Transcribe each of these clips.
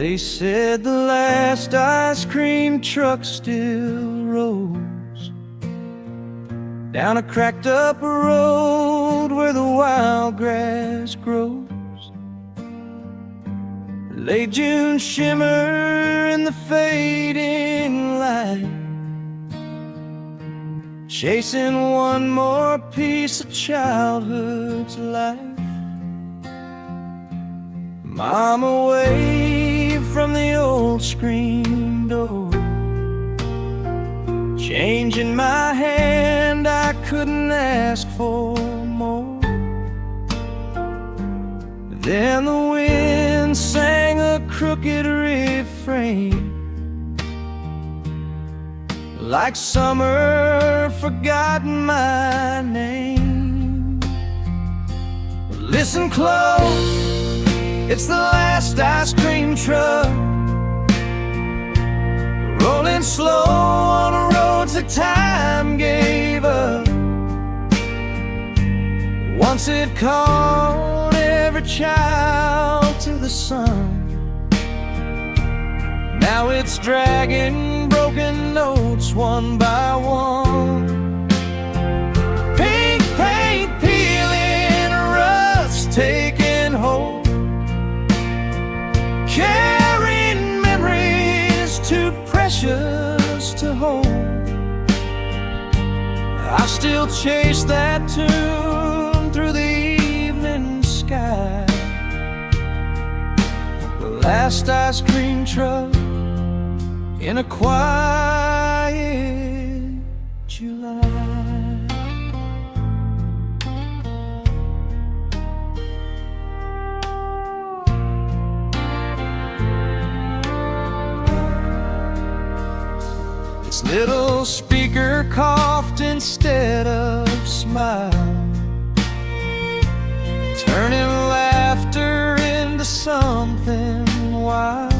They said the last ice cream truck still rolls down a cracked up road where the wild grass grows. Late June shimmer in the fading light, chasing one more piece of childhood's life. Mama waved from the old screen door, change in my hand, I couldn't ask for more. Then the wind sang a crooked refrain, like summer forgotten my name. Listen close, it's the last ice cream truck, rolling slow on roads that time gave up. Once it called every child to the sun, now it's dragging broken notes one by one. Pink paint peeling, rust taking hold, carrying memories too precious to hold. I still chase that tune through the evening sky, the last ice cream truck in a quiet July. This little speaker coughed instead of smiled, turning laughter into something wild.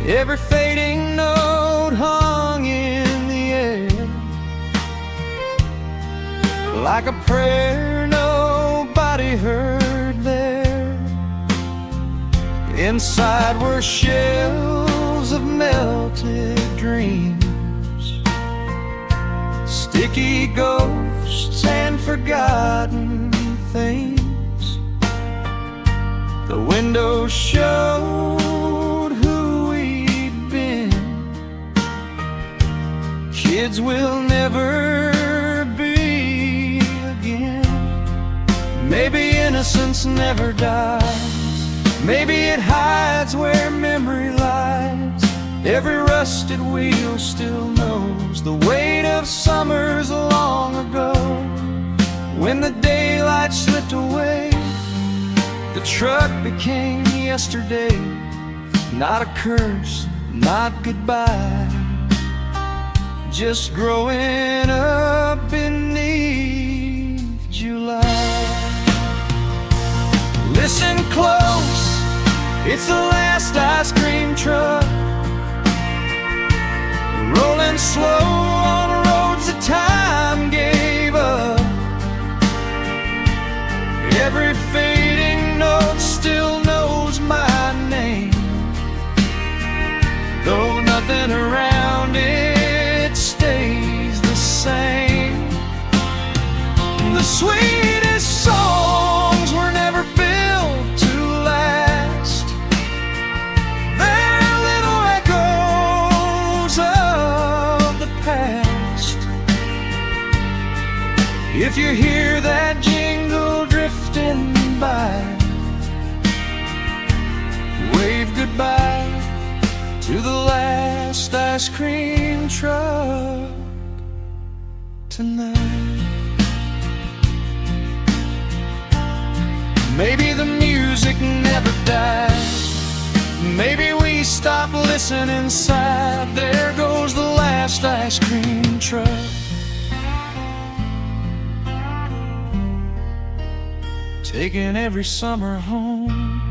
Every fading note hung in the air, like a prayer nobody heard there. Inside were shells of melted dreams, sticky ghosts and forgotten things. The window showed who we'd been, kids we'll never be again. Maybe innocence never dies, maybe it hides where memory lies. Every rusted wheel still knows the weight of summers long ago. When the daylight slipped away, the truck became yesterday. Not a curse, not goodbye, just growing up beneath July. Listen close, it's the last ice cream truck, rolling slow on roads that time gave up. Every fading note still knows my name, though nothing around it stays the same. The sweetest songs were never built to last, they're little echoes of the past. If you hear that jingle drifting by, wave goodbye to the last ice cream truck tonight. Maybe the music never dies, maybe we stop listening inside. There goes the last ice cream truck, taking every summer home.